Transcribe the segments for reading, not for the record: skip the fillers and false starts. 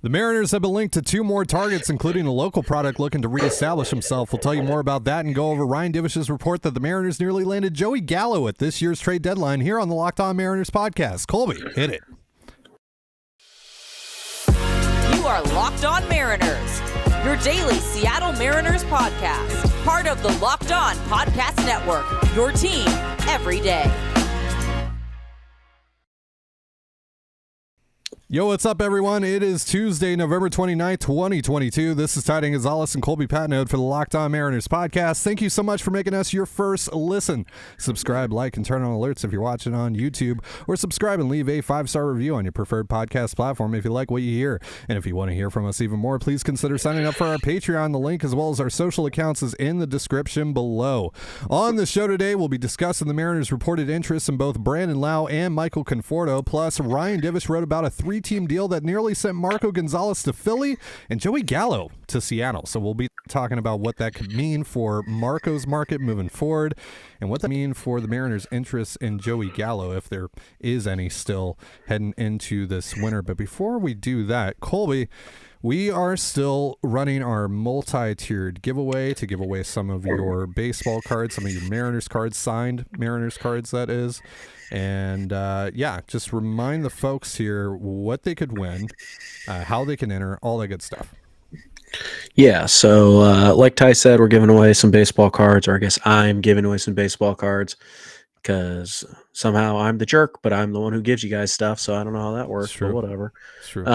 The Mariners have been linked to 2 more targets, including a local product looking to reestablish himself. We'll tell you more about that and go over Ryan Divish's report that the Mariners nearly landed Joey Gallo at this year's trade deadline here on the Locked On Mariners podcast. Colby, hit it. You are Locked On Mariners, your daily Seattle Mariners podcast. Part of the Locked On Podcast Network, your team every day. Yo, what's up, everyone? It is Tuesday, November 29th, 2022. This is Ty Gonzalez and Colby Patnode for the Locked On Mariners podcast. Thank you so much for making us your first listen. Subscribe, like, and turn on alerts if you're watching on YouTube, or subscribe and leave a 5-star review on your preferred podcast platform if you like what you hear. And if you want to hear from us even more, please consider signing up for our Patreon. The link, as well as our social accounts, is in the description below. On the show today, we'll be discussing the Mariners' reported interest in both Brandon Lowe and Michael Conforto. Plus, Ryan Divish wrote about a 3-team deal that nearly sent Marco Gonzalez to Philly and Joey Gallo to Seattle. So we'll be talking about what that could mean for Marco's market moving forward and what that mean for the Mariners' interest in Joey Gallo, if there is any still heading into this winter. But before we do that, Colby, we are still running our multi-tiered giveaway to give away some of your baseball cards, some of your Mariners cards, signed Mariners cards, that is. And just remind the folks here what they could win, how they can enter, all that good stuff. Yeah, so like Ty said, we're giving away some baseball cards, or I guess I'm giving away some baseball cards because somehow I'm the jerk, but I'm the one who gives you guys stuff, so I don't know how that works, but whatever. It's true.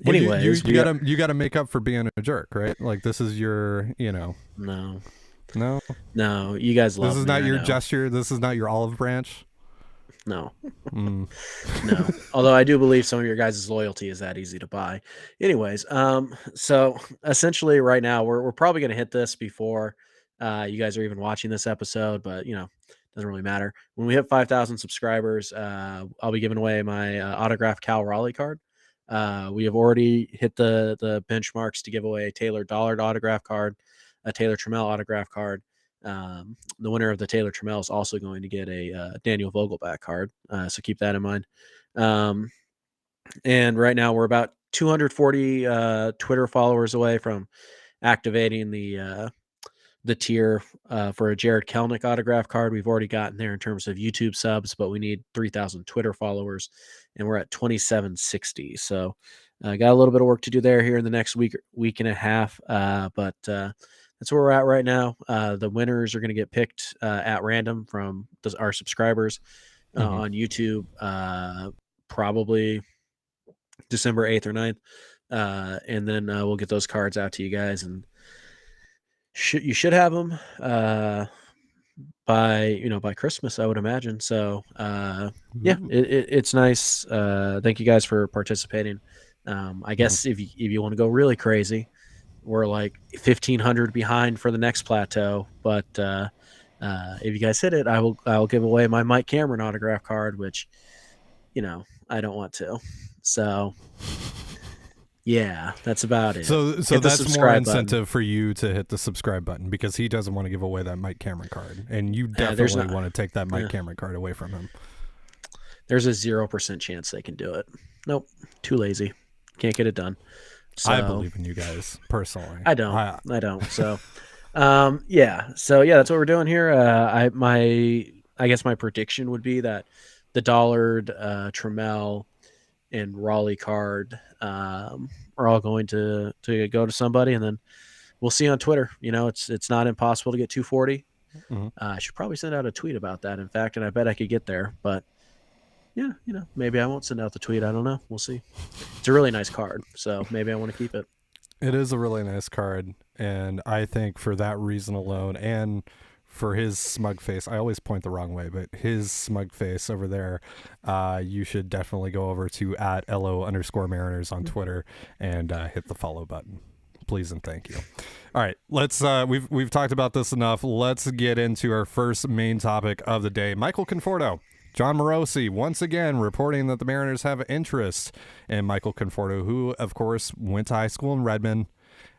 Anyways, you gotta make up for being a jerk, right? Like, this is your, No, you guys love me. This is not your gesture. This is not your olive branch. No. No. Although I do believe some of your guys' loyalty is that easy to buy. Anyways, so essentially right now we're probably going to hit this before you guys are even watching this episode, but doesn't really matter. When we hit 5,000 subscribers, I'll be giving away my autographed Cal Raleigh card. We have already hit the benchmarks to give away a Taylor Dollard autograph card, a Taylor Trammell autograph card. The winner of the Taylor Trammell is also going to get a Daniel Vogelback card, so keep that in mind. And right now we're about 240 Twitter followers away from activating the tier for a Jared Kelenic autograph card. We've already gotten there in terms of YouTube subs, but we need 3,000 Twitter followers, and we're at 2,760. So got a little bit of work to do there here in the next week and a half, but that's where we're at right now. The winners are going to get picked at random from our subscribers on YouTube, probably December 8th or 9th. And then we'll get those cards out to you guys, and you should have them by Christmas, I would imagine. So it's nice. Thank you guys for participating. I guess if you want to go really crazy, we're like 1,500 behind for the next plateau, but if you guys hit it, I'll give away my Mike Cameron autograph card, which I don't want to. So yeah, that's about it. So that's more incentive for you to hit the subscribe button, because he doesn't want to give away that Mike Cameron card, and you definitely want to take that Mike Cameron card away from him. There's a 0% chance they can do it. Nope, too lazy, can't get it done. So, I believe in you guys personally. I don't. So, that's what we're doing here. I guess my prediction would be that the Dollard, Trammell, and Raleigh card are all going to go to somebody, and then we'll see on Twitter. It's not impossible to get 240. I should probably send out a tweet about that, in fact, and I bet I could get there, but maybe I won't send out the tweet. I don't know. We'll see. It's a really nice card, so maybe I want to keep it. It is a really nice card, and I think for that reason alone, and for his smug face, I always point the wrong way, but his smug face over there, you should definitely go over to @LO_Mariners on Twitter and hit the follow button. Please and thank you. All right, let's we've talked about this enough. Let's get into our first main topic of the day. Michael Conforto. John Morosi once again reporting that the Mariners have interest in Michael Conforto, who, of course, went to high school in Redmond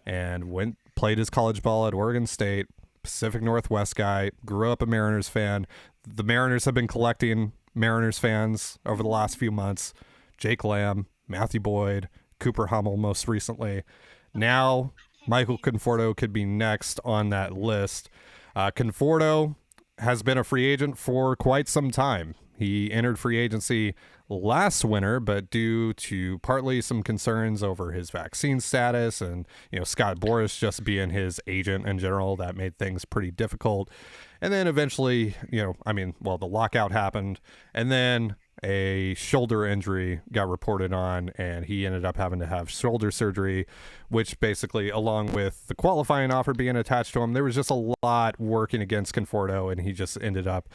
and played his college ball at Oregon State, Pacific Northwest guy, grew up a Mariners fan. The Mariners have been collecting Mariners fans over the last few months. Jake Lamb, Matthew Boyd, Cooper Hummel most recently. Now, Michael Conforto could be next on that list. Conforto has been a free agent for quite some time. He entered free agency last winter, but due to partly some concerns over his vaccine status and, Scott Boras just being his agent in general, that made things pretty difficult. And then eventually, the lockout happened, and then a shoulder injury got reported on, and he ended up having to have shoulder surgery, which basically, along with the qualifying offer being attached to him, there was just a lot working against Conforto, and he just ended up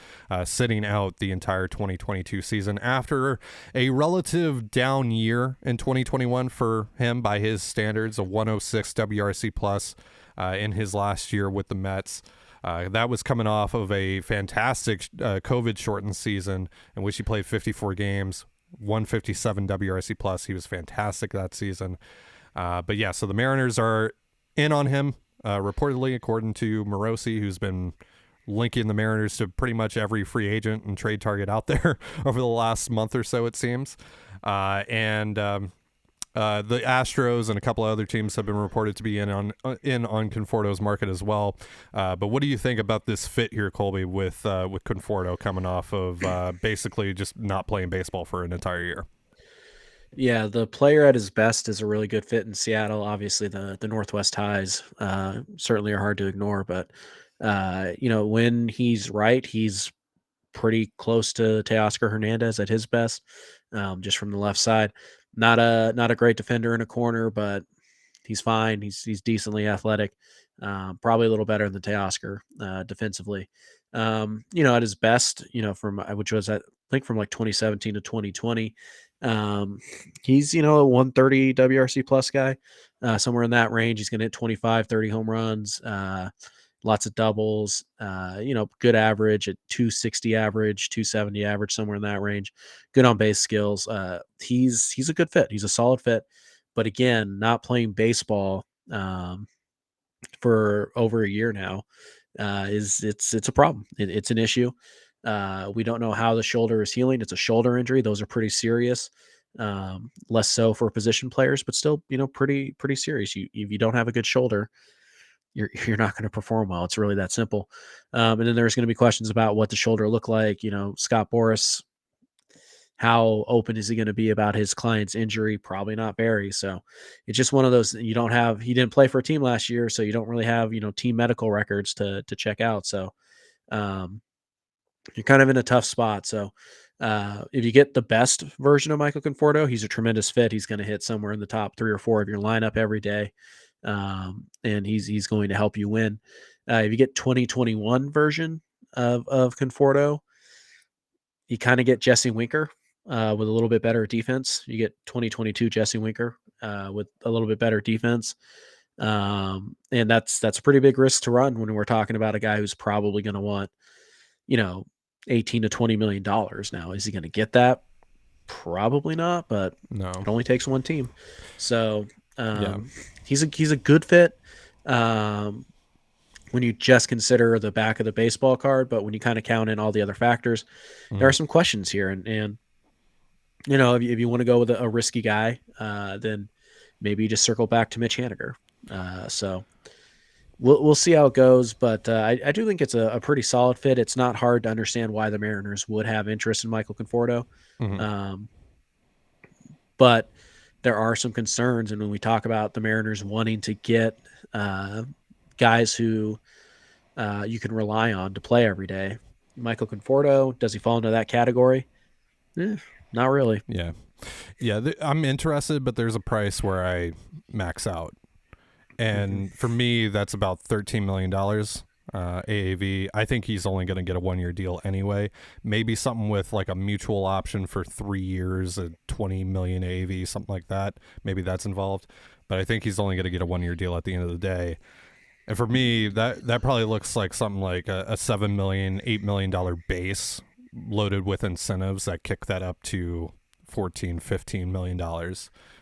sitting out the entire 2022 season after a relative down year in 2021 for him by his standards, a 106 WRC plus in his last year with the Mets. That was coming off of a fantastic COVID-shortened season in which he played 54 games, 157 WRC plus. He was fantastic that season. But yeah, so the Mariners are in on him, reportedly, according to Morosi, who's been linking the Mariners to pretty much every free agent and trade target out there over the last month or so, it seems. The Astros and a couple of other teams have been reported to be in on Conforto's market as well. But what do you think about this fit here, Colby, with Conforto coming off of basically just not playing baseball for an entire year? Yeah, the player at his best is a really good fit in Seattle. Obviously, the Northwest ties certainly are hard to ignore, but when he's right, he's pretty close to Teoscar Hernandez at his best, just from the left side. Not a great defender in a corner, but he's fine. He's decently athletic. Probably a little better than Teoscar defensively. At his best, from which was I think from like 2017 to 2020. He's a 130 WRC plus guy, somewhere in that range. He's going to hit 25, 30 home runs. Lots of doubles, good average at 260 average, 270 average, somewhere in that range. Good on base skills. He's a good fit. He's a solid fit. But again, not playing baseball for over a year now it's a problem. It's an issue. We don't know how the shoulder is healing. It's a shoulder injury. Those are pretty serious. Less so for position players, but still, pretty serious. If you don't have a good shoulder, you're not going to perform well. It's really that simple. And then there's going to be questions about what the shoulder look like. Scott Boras, how open is he going to be about his client's injury? Probably not very. So it's just one of those. He didn't play for a team last year, so you don't really have team medical records to check out. So you're kind of in a tough spot. So if you get the best version of Michael Conforto, he's a tremendous fit. He's going to hit somewhere in the top 3 or 4 of your lineup every day. And he's going to help you win. If you get 2021 version of Conforto, you kind of get Jesse Winker with a little bit better defense. You get 2022 Jesse Winker with a little bit better defense. And that's a pretty big risk to run when we're talking about a guy who's probably going to want, 18 to $20 million. Now, is he going to get that? Probably not, but No. It only takes one team. So he's a good fit when you just consider the back of the baseball card, but when you kind of count in all the other factors, there are some questions here. And if you want to go with a risky guy, then maybe you just circle back to Mitch Haniger. So we'll see how it goes, but I do think it's a pretty solid fit. It's not hard to understand why the Mariners would have interest in Michael Conforto. But there are some concerns. And when we talk about the Mariners wanting to get guys who you can rely on to play every day, Michael Conforto, does he fall into that category? Not really. Yeah. I'm interested, but there's a price where I max out. And for me, that's about $13 million AAV. I think he's only going to get a 1-year deal anyway. Maybe something with like a mutual option for 3 years, a 20 million AAV, something like that. Maybe that's involved. But I think he's only going to get a 1-year deal at the end of the day. And for me, that probably looks like something like a $7 million, $8 million base loaded with incentives that kick that up to $14, $15 million,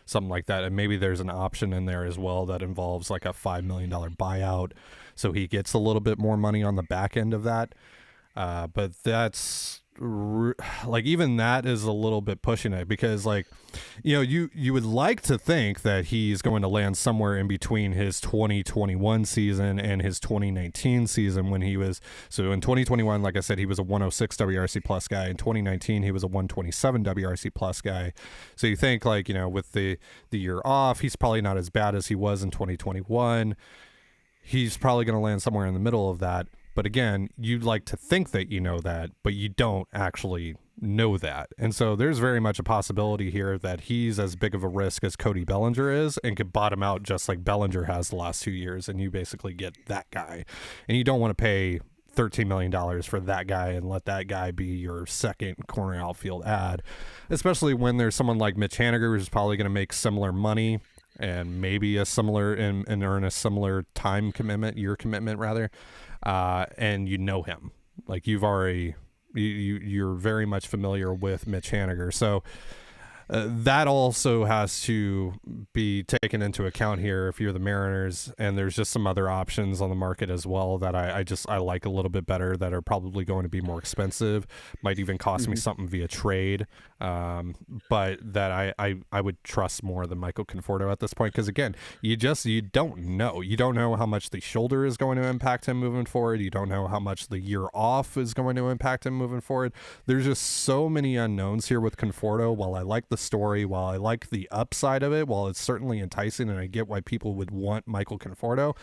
something like that. And maybe there's an option in there as well that involves like a $5 million buyout, so he gets a little bit more money on the back end of that. But that's like, even that is a little bit pushing it, because like, you would like to think that he's going to land somewhere in between his 2021 season and his 2019 season, when he was, so in 2021, like I said, he was a 106 WRC plus guy. In 2019 he was a 127 WRC plus guy. So you think, like, with the year off, he's probably not as bad as he was in 2021. He's probably going to land somewhere in the middle of that. But again, you'd like to think that you know that, but you don't actually know that. And so there's very much a possibility here that he's as big of a risk as Cody Bellinger is, and could bottom out just like Bellinger has the last 2 years, and you basically get that guy. And you don't want to pay $13 million for that guy and let that guy be your second corner outfield ad, especially when there's someone like Mitch Haniger who's probably going to make similar money and maybe a similar and earn a similar time commitment, year commitment rather. And him, like, you're very much familiar with Mitch Haniger. So that also has to be taken into account here if you're the Mariners. And there's just some other options on the market as well that I like a little bit better, that are probably going to be more expensive, might even cost me something via trade, but that I would trust more than Michael Conforto at this point, because again, you don't know how much the shoulder is going to impact him moving forward. You don't know how much the year off is going to impact him moving forward. There's just so many unknowns here with Conforto. While I like the story, while I like the upside of it, while it's certainly enticing and I get why people would want Michael Conforto,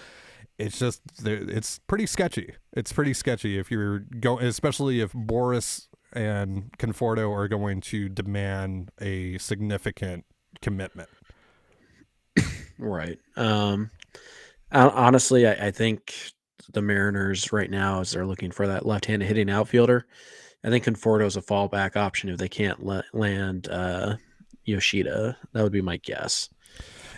it's pretty sketchy. It's pretty sketchy if you're going, especially if Boris and Conforto are going to demand a significant commitment. Right. Honestly, I think the Mariners right now, as they're looking for that left-handed hitting outfielder, I think Conforto is a fallback option if they can't land Yoshida. That would be my guess.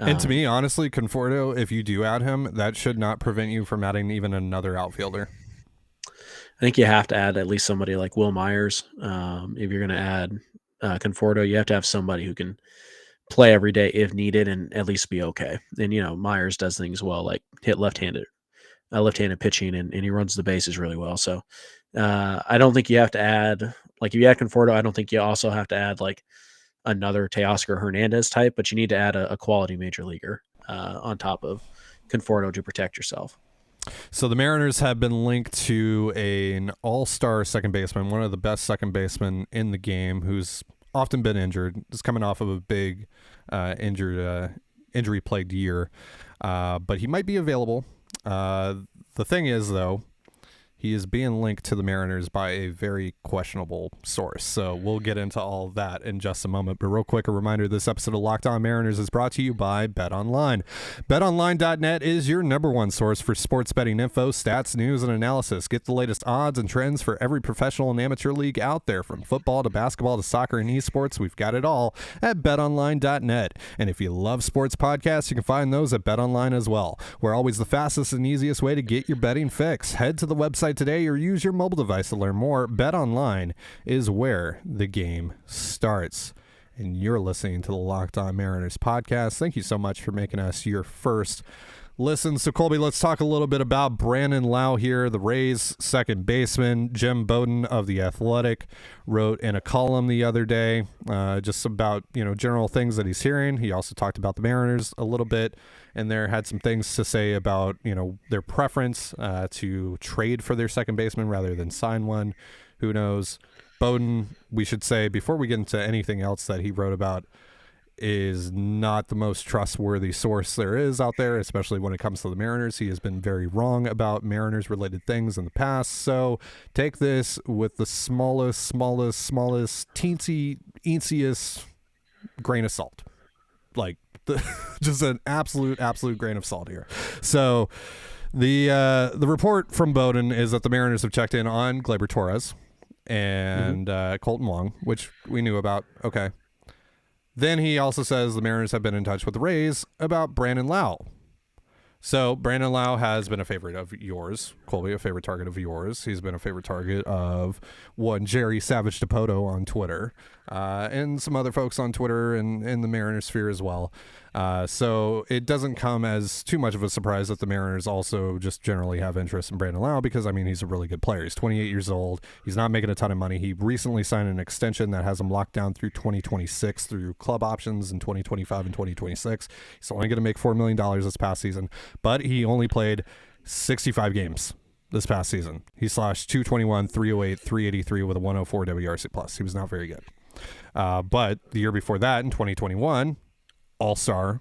And to me, honestly, Conforto, if you do add him, that should not prevent you from adding even another outfielder. I think you have to add at least somebody like Will Myers. If you're going to add Conforto, you have to have somebody who can play every day if needed and at least be okay. And, Myers does things well, like hit left-handed pitching, and he runs the bases really well. So I don't think you have to add, like, if you add Conforto, I don't think you also have to add like another Teoscar Hernandez type, but you need to add a quality major leaguer on top of Conforto to protect yourself. So the Mariners have been linked to an all-star second baseman, one of the best second basemen in the game, who's often been injured. Is coming off of a big injury-plagued year, but he might be available. The thing is, though, he is being linked to the Mariners by a very questionable source. So we'll get into all of that in just a moment. But real quick, a reminder, this episode of Locked On Mariners is brought to you by BetOnline. BetOnline.net is your number one source for sports betting info, stats, news, and analysis. Get the latest odds and trends for every professional and amateur league out there. From football to basketball to soccer and esports, we've got it all at BetOnline.net. And if you love sports podcasts, you can find those at BetOnline as well. We're always the fastest and easiest way to get your betting fix. Head to the website today or use your mobile device to learn more. BetOnline is where the game starts. And you're listening to the Locked On Mariners podcast. Thank you so much for making us your first listen. So, Colby, let's talk a little bit about Brandon Lau here, the Rays second baseman. Jim Bowden of The Athletic wrote in a column the other day just about, general things that he's hearing. He also talked about the Mariners a little bit, and there had some things to say about, their preference to trade for their second baseman rather than sign one. Who knows? Bowden, we should say, before we get into anything else that he wrote about, is not the most trustworthy source there is out there, especially when it comes to the Mariners. He has been very wrong about Mariners-related things in the past, so take this with the smallest, teensy-enciest grain of salt. Like, just an absolute grain of salt here. So the report from Bowden is that the Mariners have checked in on Gleyber Torres and Colton Wong, which we knew about. Okay. Then he also says the Mariners have been in touch with the Rays about Brandon Lau. So Brandon Lau has been a favorite of yours, Colby, a favorite target of yours. He's been a favorite target of one Jerry Savage DePoto on Twitter. and some other folks on Twitter and in the Mariners sphere as well. So it doesn't come as too much of a surprise that the Mariners also just generally have interest in Brandon Lau because, I mean, he's a really good player. He's 28 years old. He's not making a ton of money. He recently signed an extension that has him locked down through 2026 through club options in 2025 and 2026. He's only going to make $4 million this past season, but he only played 65 games this past season. He slashed 221, 308, 383 with a 104 WRC plus. He was not very good. But the year before that, in 2021, All-Star,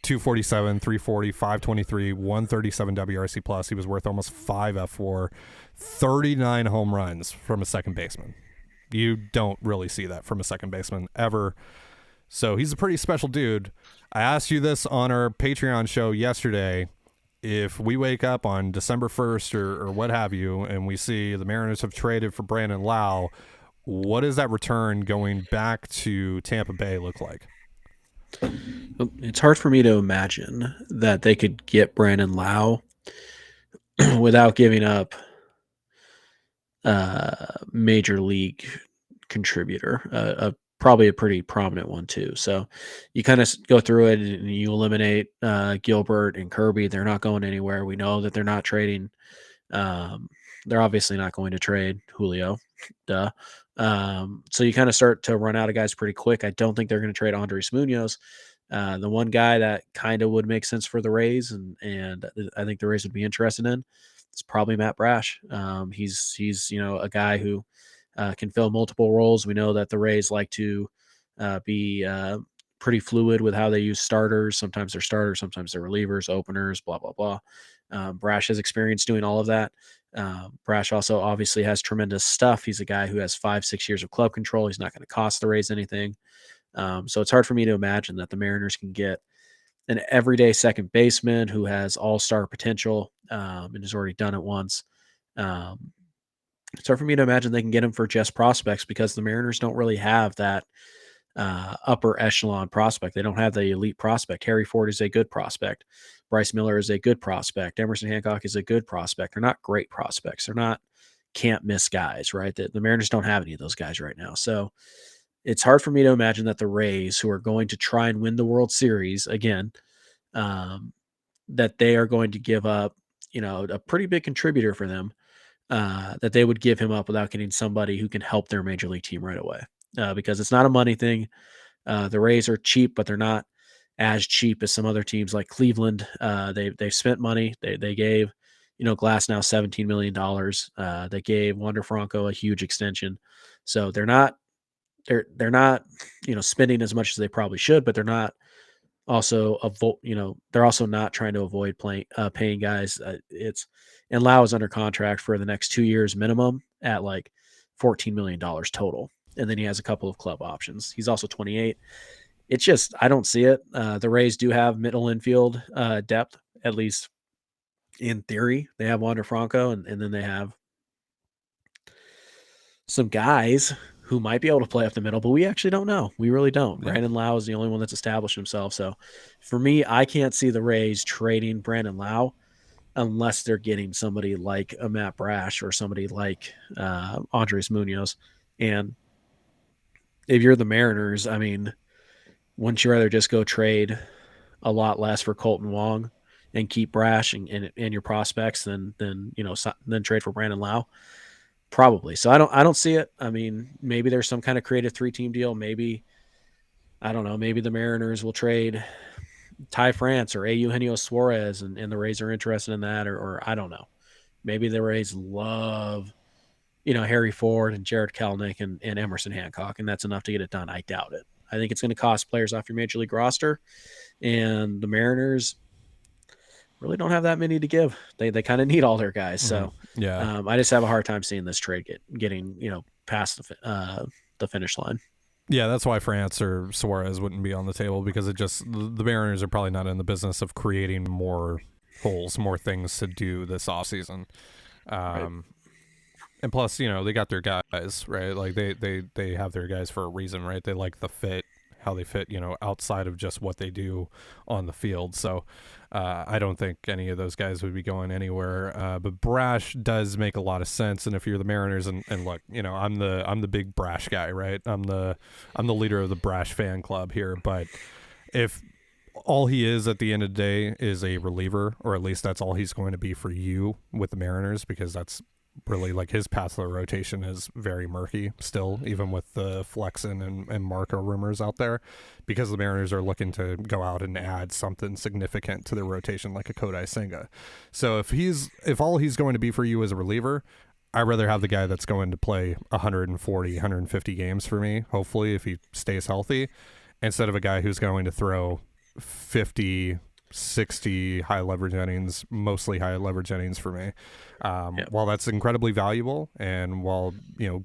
247, 340, 523, 137 WRC plus. He was worth almost 5 F4, 39 home runs from a second baseman. You don't really see that from a second baseman ever. So he's a pretty special dude. I asked you this on our Patreon show yesterday. If we wake up on December 1st or what have you, and we see the Mariners have traded for Brandon Lau, what does that return going back to Tampa Bay look like? It's hard for me to imagine that they could get Brandon Lau without giving up major league contributor, probably a pretty prominent one too. So you kind of go through it and you eliminate Gilbert and Kirby. They're not going anywhere. We know that they're not trading. They're obviously not going to trade Julio. Duh. So you kind of start to run out of guys pretty quick. I don't think they're going to trade Andres Munoz. The one guy that kind of would make sense for the Rays, and I think the Rays would be interested in, is probably Matt Brash. He's a guy who can fill multiple roles. We know that the Rays like to be pretty fluid with how they use starters. Sometimes they're starters, sometimes they're relievers, openers, blah, blah, blah. Brash has experience doing all of that. Brash also obviously has tremendous stuff. He's a guy who has 5-6 years of club control. He's not going to cost the Rays anything. So it's hard for me to imagine that the Mariners can get an everyday second baseman who has all-star potential and has already done it once. It's hard for me to imagine they can get him for just prospects because the Mariners don't really have that upper echelon prospect. They don't have the elite prospect. Harry Ford is a good prospect. Bryce Miller is a good prospect. Emerson Hancock is a good prospect. They're not great prospects. They're not can't miss guys, right? The Mariners don't have any of those guys right now. So it's hard for me to imagine that the Rays, who are going to try and win the World Series again, that they are going to give up, a pretty big contributor for them, that they would give him up without getting somebody who can help their major league team right away. Because it's not a money thing. The Rays are cheap, but they're not as cheap as some other teams like Cleveland. They've spent money. They gave, Glasnow $17 million. They gave Wander Franco a huge extension. So they're not spending as much as they probably should, but they're not also they're also not trying to avoid paying guys. And Lau is under contract for the next 2 years minimum at like $14 million total. And then he has a couple of club options. He's also 28. It's just, I don't see it. The Rays do have middle infield depth, at least in theory. They have Wander Franco, and then they have some guys who might be able to play up the middle, but we actually don't know. We really don't. Yeah. Brandon Lau is the only one that's established himself. So for me, I can't see the Rays trading Brandon Lau unless they're getting somebody like a Matt Brash or somebody like Andres Munoz. And if you're the Mariners, I mean, wouldn't you rather just go trade a lot less for Colton Wong and keep Brash and your prospects than trade for Brandon Lau? Probably. So I don't see it. I mean, maybe there's some kind of creative 3-team deal. Maybe, I don't know, maybe the Mariners will trade Ty France or Eugenio Suarez and the Rays are interested in that, or I don't know. Maybe the Rays love, Harry Ford and Jared Kelenic and Emerson Hancock, and that's enough to get it done. I doubt it. I think it's going to cost players off your major league roster, and the Mariners really don't have that many to give. They kind of need all their guys. So yeah, I just have a hard time seeing this trade getting past the finish line. Yeah, that's why France or Suarez wouldn't be on the table, because the Mariners are probably not in the business of creating more holes, more things to do this offseason. Right. And plus, they got their guys, right? Like they have their guys for a reason, right? They like the fit how they fit, outside of just what they do on the field. So I don't think any of those guys would be going anywhere. But Brash does make a lot of sense. And if you're the Mariners, and look, I'm the big Brash guy, right? I'm the leader of the Brash fan club here. But if all he is at the end of the day is a reliever, or at least that's all he's going to be for you with the Mariners, because that's really like his path to the rotation is very murky still, even with the Flexen and Marco rumors out there, because the Mariners are looking to go out and add something significant to their rotation like a Kodai Senga. So if all he's going to be for you is a reliever, I'd rather have the guy that's going to play 140, 150 games for me, hopefully, if he stays healthy, instead of a guy who's going to throw 50, 60 high leverage innings, mostly high leverage innings for me. While that's incredibly valuable, and while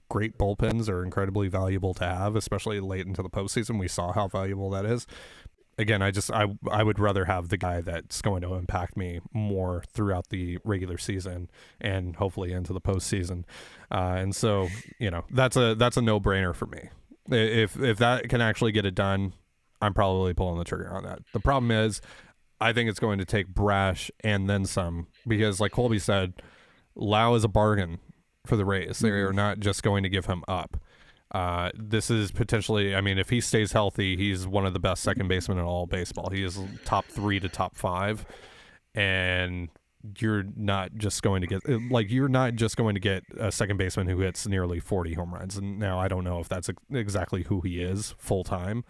great bullpens are incredibly valuable to have, especially late into the postseason, we saw how valuable that is. Again, I would rather have the guy that's going to impact me more throughout the regular season and hopefully into the postseason. And so that's a no-brainer for me. If that can actually get it done, I'm probably pulling the trigger on that. The problem is, I think it's going to take Brash and then some, because like Colby said, Lau is a bargain for the Rays. They are not just going to give him up. This is potentially, if he stays healthy, he's one of the best second basemen in all baseball. He is top 3 to top 5, and you're not just going to get a second baseman who hits nearly 40 home runs. And now I don't know if that's exactly who he is full time,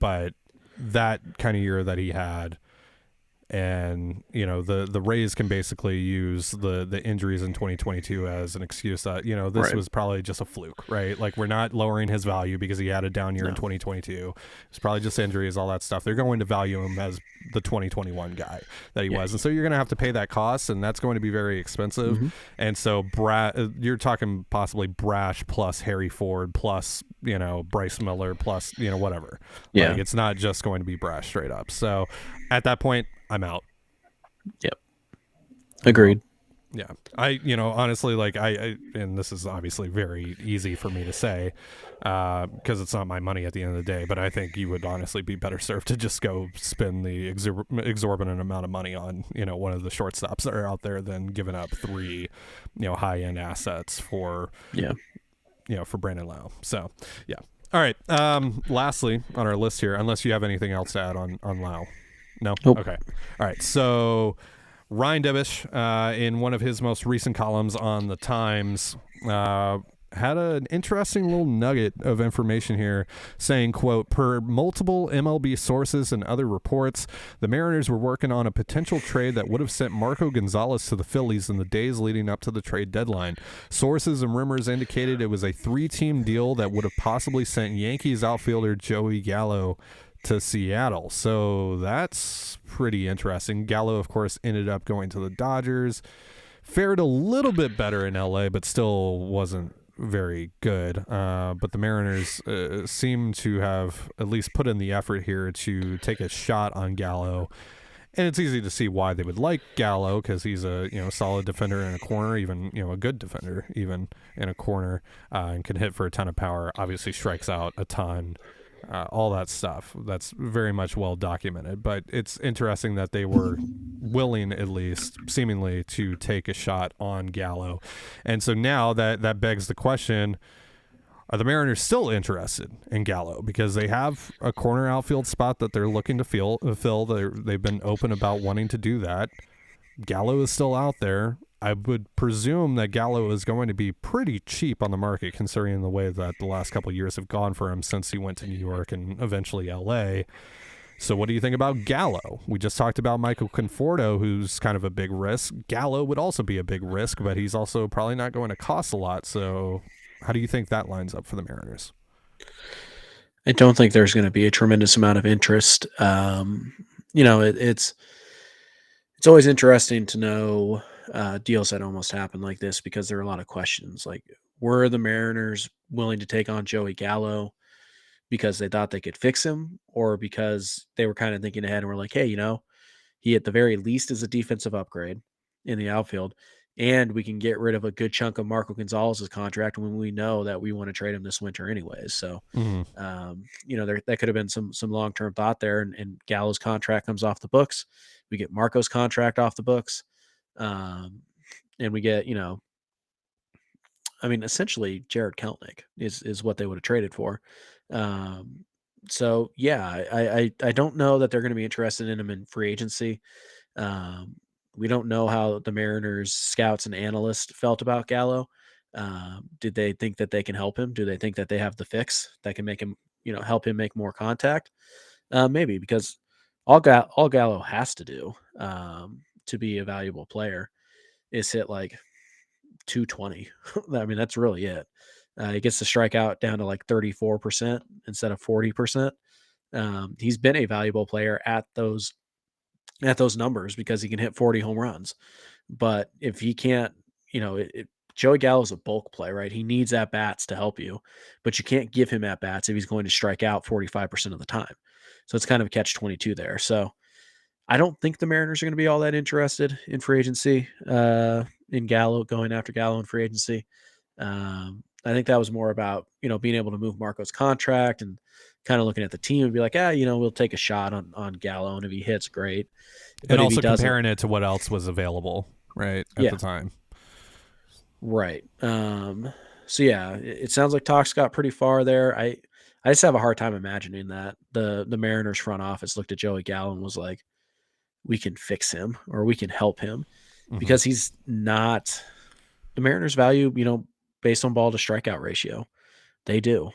but that kind of year that he had, and the Rays can basically use the injuries in 2022 as an excuse that this was probably just a fluke, right? Like, we're not lowering his value because he had a down year in 2022. It's probably just injuries, all that stuff. They're going to value him as the 2021 guy that he was, and so you're going to have to pay that cost, and that's going to be very expensive. And so you're talking possibly Brash plus Harry Ford plus Bryce Miller plus whatever. Like, it's not just going to be Brash straight up. So at that point, I'm out. Yep. Agreed. Yeah. Honestly, like and this is obviously very easy for me to say, because it's not my money at the end of the day, but I think you would honestly be better served to just go spend the exorbitant amount of money on, one of the shortstops that are out there than giving up 3, high-end assets for, for Brandon Lau. So, yeah. All right. Lastly on our list here, unless you have anything else to add on Lau. No? Nope. Okay. All right. So Ryan Debish, in one of his most recent columns on the Times, had an interesting little nugget of information here saying, quote, per multiple MLB sources and other reports, the Mariners were working on a potential trade that would have sent Marco Gonzalez to the Phillies in the days leading up to the trade deadline. Sources and rumors indicated it was a 3-team deal that would have possibly sent Yankees outfielder Joey Gallo to Seattle. So that's pretty interesting. Gallo, of course, ended up going to the Dodgers, fared a little bit better in LA, but still wasn't very good. But the Mariners seem to have at least put in the effort here to take a shot on Gallo. And it's easy to see why they would like Gallo, because he's a solid defender in a corner, even a good defender even in a corner, and can hit for a ton of power. Obviously strikes out a ton. All that stuff. That's very much well documented. But it's interesting that they were willing, at least seemingly, to take a shot on Gallo. And so now that begs the question, are the Mariners still interested in Gallo? Because they have a corner outfield spot that they're looking to fill. They've been open about wanting to do that. Gallo is still out there. I would presume that Gallo is going to be pretty cheap on the market, considering the way that the last couple of years have gone for him since he went to New York and eventually LA. So what do you think about Gallo? We just talked about Michael Conforto, who's kind of a big risk. Gallo would also be a big risk, but he's also probably not going to cost a lot. So how do you think that lines up for the Mariners? I don't think there's going to be a tremendous amount of interest. It's always interesting to know deals that almost happen like this, because there are a lot of questions. Like, were the Mariners willing to take on Joey Gallo because they thought they could fix him, or because they were kind of thinking ahead and were like, hey, he at the very least is a defensive upgrade in the outfield. and we can get rid of a good chunk of Marco Gonzalez's contract when we know that we want to trade him this winter anyways. So, that could have been some long-term thought there, and Gallo's contract comes off the books. We get Marco's contract off the books. And we get, essentially Jared Kelenic is what they would have traded for. So yeah, I don't know that they're going to be interested in him in free agency. We don't know how the Mariners scouts and analysts felt about Gallo. Did they think that they can help him? Do they think that they have the fix that can make him, help him make more contact? Maybe, because all Gallo has to do to be a valuable player is hit like 220. That's really it. He gets to strike out down to like 34% instead of 40%. He's been a valuable player at those numbers because he can hit 40 home runs. But if he can't, Joey Gallo is a bulk play, right? He needs at bats to help you, but you can't give him at bats if he's going to strike out 45% of the time. So it's kind of a catch 22 there. So I don't think the Mariners are going to be all that interested in free agency, in Gallo, going after Gallo in free agency. I think that was more about, being able to move Marco's contract and kind of looking at the team and be like, we'll take a shot on Gallo, and if he hits, great. But and also comparing it to what else was available, right, at the time. Right. So yeah, it sounds like talks got pretty far there. I just have a hard time imagining that the Mariners front office looked at Joey Gallo and was like, we can fix him or we can help him, because he's not the Mariners value, based on ball to strikeout ratio. They do.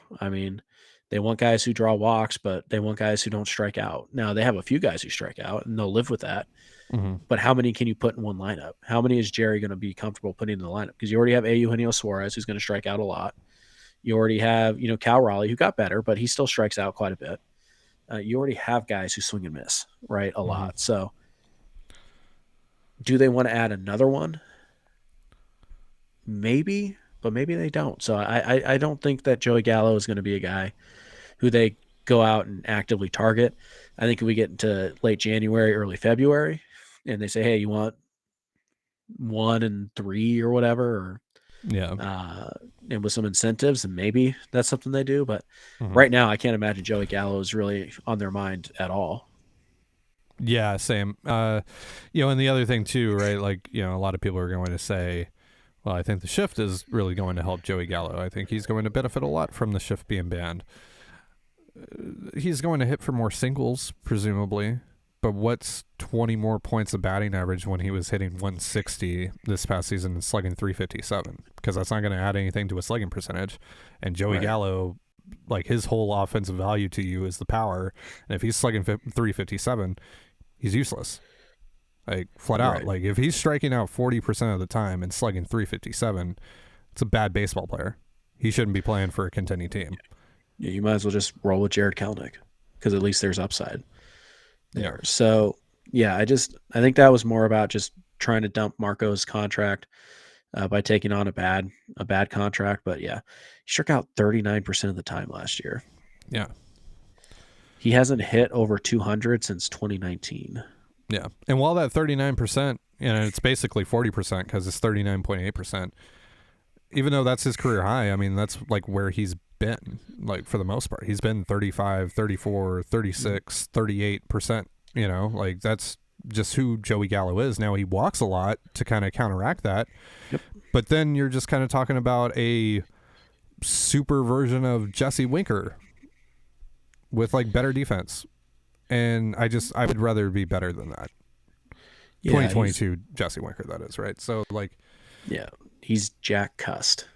They want guys who draw walks, but they want guys who don't strike out. Now they have a few guys who strike out and they'll live with that. But how many can you put in one lineup? How many is Jerry going to be comfortable putting in the lineup? Because you already have Eugenio Suarez, who's going to strike out a lot. You already have, Cal Raleigh, who got better, but he still strikes out quite a bit. You already have guys who swing and miss, right? A lot. So do they want to add another one? Maybe, but maybe they don't. So I don't think that Joey Gallo is going to be a guy who they go out and actively target. I think if we get into late January, early February, and they say, hey, you want 1 and 3 or whatever, and with some incentives, and maybe that's something they do. But right now, I can't imagine Joey Gallo is really on their mind at all. Yeah, same. And the other thing too, right? Like, a lot of people are going to say, well, I think the shift is really going to help Joey Gallo. I think he's going to benefit a lot from the shift being banned. He's going to hit for more singles, presumably. But what's 20 more points of batting average when he was hitting 160 this past season and slugging 357? Because that's not going to add anything to a slugging percentage. And Joey Gallo, like, his whole offensive value to you is the power. And if he's slugging 357, he's useless. Like, flat out. Like, if he's striking out 40% of the time and slugging 357, it's a bad baseball player. He shouldn't be playing for a contending team. Yeah, you might as well just roll with Jared Kelenic, because at least there's upside there. Yeah. So yeah, I think that was more about just trying to dump Marco's contract by taking on a bad contract. But yeah, he struck out 39% of the time last year. Yeah. He hasn't hit over 200 since 2019. Yeah. And while that 39%, it's basically 40% because it's 39.8%, even though that's his career high, that's like where he's been, like, for the most part. He's been 35, 34, 36, 38%, like, that's just who Joey Gallo is. Now he walks a lot to kind of counteract that. Yep. But then you're just kind of talking about a super version of Jesse Winker with, like, better defense. And I would rather be better than that. Yeah, 2022 Jesse Winker, that is, right? So, like, yeah, he's Jack Cust.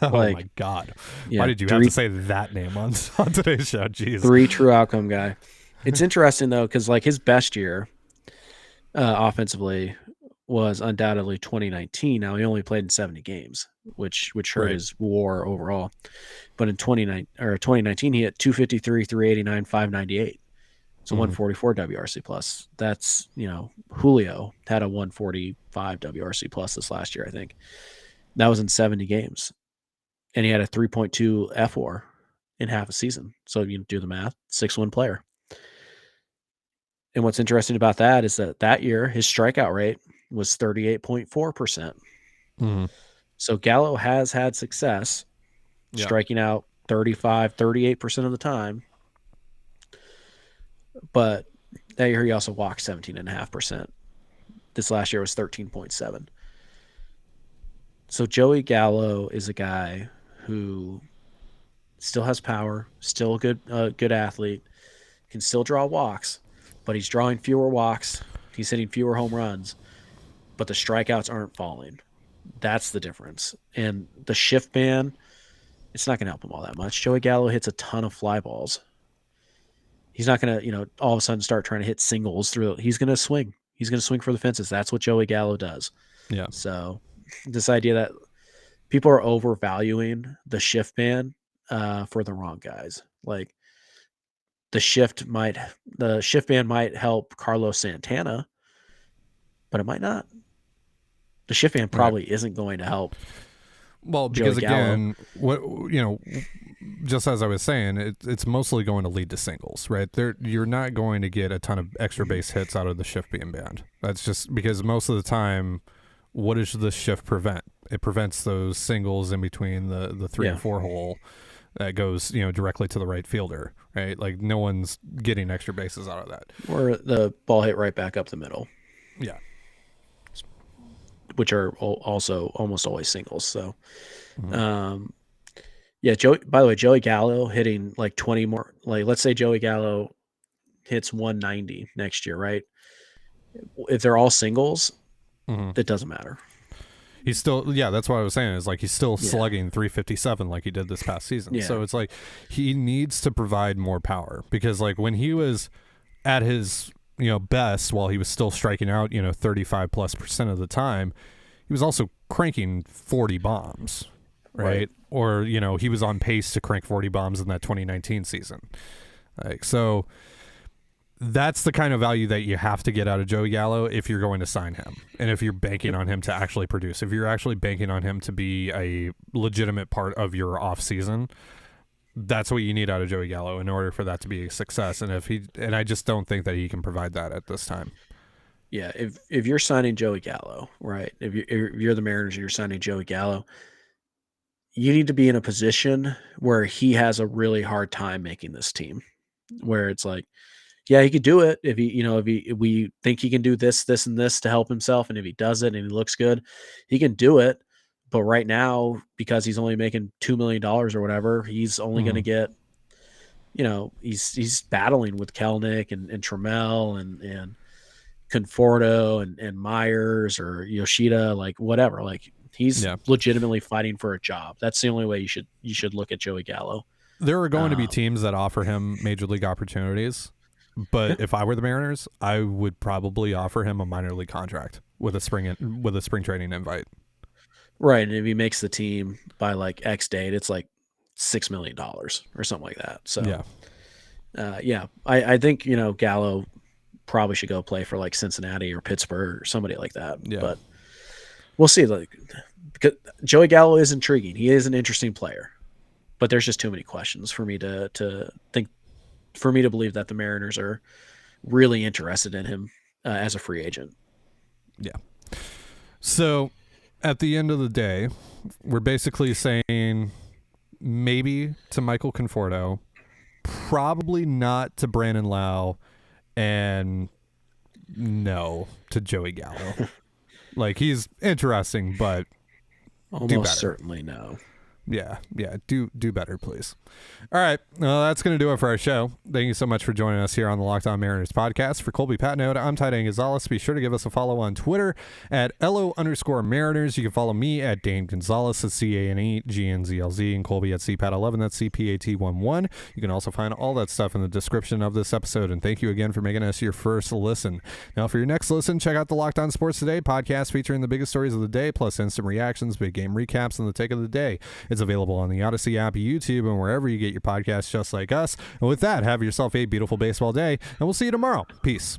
Oh my God. Yeah, why did you have to say that name on today's show? Jeez. 3 true outcome guy. It's interesting, though, because, like, his best year offensively was undoubtedly 2019. Now, he only played in 70 games, which hurt his WAR overall. But in 2019, he hit 253, 389, 598. It's a 144 WRC plus. That's, Julio had a 145 WRC plus this last year, I think. That was in 70 games. And he had a 3.2 FWAR in half a season. So you do the math, 6-win player. And what's interesting about that is that year, his strikeout rate was 38.4%. Mhm. So Gallo has had success striking out 35, 38% of the time. But that year he also walked 17.5%. This last year was 13.7. So Joey Gallo is a guy who still has power, still a good athlete, can still draw walks, but he's drawing fewer walks. He's hitting fewer home runs, but the strikeouts aren't falling. That's the difference. And the shift ban, it's not going to help him all that much. Joey Gallo hits a ton of fly balls. He's not going to, all of a sudden start trying to hit singles through. He's going to swing. He's going to swing for the fences. That's what Joey Gallo does. Yeah. So this idea that people are overvaluing the shift ban for the wrong guys. Like the shift ban might help Carlos Santana, but it might not. The shift ban probably isn't going to help. Well, because again, just as I was saying, it's mostly going to lead to singles, right? You're not going to get a ton of extra base hits out of the shift being banned. That's just because most of the time, what does the shift prevent? It prevents those singles in between the 3 and 4 hole that goes, directly to the right fielder, right? Like no one's getting extra bases out of that. Or the ball hit right back up the middle. Yeah. Which are also almost always singles. So, by the way, Joey Gallo hitting like 20 more, like let's say Joey Gallo hits 190 next year, right? If they're all singles, it doesn't matter. He's still, that's what I was saying, is like he's still slugging 357 like he did this past season. Yeah. So it's like he needs to provide more power, because like when he was at his best, while he was still striking out 35+% of the time, he was also cranking 40 bombs, right? Or he was on pace to crank 40 bombs in that 2019 season. Like, so that's the kind of value that you have to get out of Joey Gallo if you're going to sign him, and if you're banking on him to actually produce. If you're actually banking on him to be a legitimate part of your off season, that's what you need out of Joey Gallo in order for that to be a success. And I just don't think that he can provide that at this time. Yeah, if you're signing Joey Gallo, right? If you're the Mariners and you're signing Joey Gallo, you need to be in a position where he has a really hard time making this team, where it's like, yeah, he could do it if if we think he can do this, this, and this to help himself, and if he does it and he looks good, he can do it. But right now, because he's only making $2 million or whatever, he's only going to get, he's battling with Kelnick and Trammell and Conforto and Myers or Yoshida, like whatever. Like he's legitimately fighting for a job. That's the only way you should look at Joey Gallo. There are going to be teams that offer him major league opportunities, but if I were the Mariners, I would probably offer him a minor league contract with a spring training invite. Right, and if he makes the team by like X date, it's like $6 million or something like that. So, I think Gallo probably should go play for like Cincinnati or Pittsburgh or somebody like that. Yeah. But we'll see. Like, because Joey Gallo is intriguing. He is an interesting player, but there's just too many questions for me to think, for me to believe that the Mariners are really interested in him as a free agent. Yeah. So at the end of the day, we're basically saying maybe to Michael Conforto, probably not to Brandon Lau, and no to Joey Gallo. Like, he's interesting, but almost certainly no. Yeah. Do better, please. All right. Well, that's going to do it for our show. Thank you so much for joining us here on the Locked On Mariners podcast. For Colby Patnode, I'm Tight End Gonzalez. Be sure to give us a follow on Twitter at @LO_Mariners. You can follow me at Dane Gonzalez, at CANEGNZLZ, and Colby at CPAT11, that's CPAT11. You can also find all that stuff in the description of this episode. And thank you again for making us your first listen. Now, for your next listen, check out the Locked On Sports Today podcast featuring the biggest stories of the day, plus instant reactions, big game recaps, and the take of the day. It's available on the Odyssey app, YouTube, and wherever you get your podcasts, just like us. And with that, have yourself a beautiful baseball day, and we'll see you tomorrow. Peace.